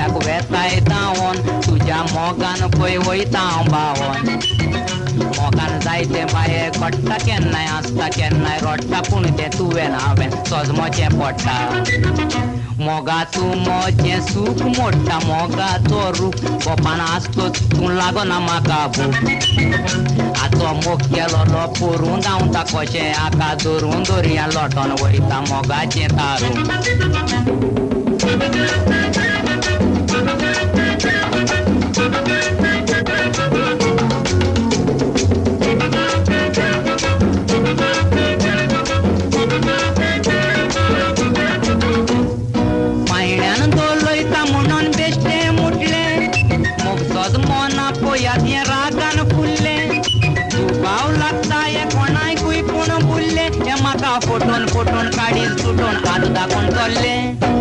दोळ्याक वेताय धांवोन तुज्या मोगान पळय वयता हांव भावोन मोगान जायते बाये घडटा केन्नाय आसता केन्नाय रडटा पूण तें तुवें हांवें सोजमोचें पडटा मोगाचो मोजें सूख मोडटा मोगाचो रूख गोपान आसतो तूं लागना म्हाका भूक आजो मोग केलो पोरून धांवता कशें आका धरून दर्या लोटोन वयता मोगाचें तारून पोयात रागान फुल्ले दुबाव लागता हे कोणाकूय पूण बुल्ले हे म्हाका फोटोन फोटोन काडीन सुटोन हात दाखोवन चल्ले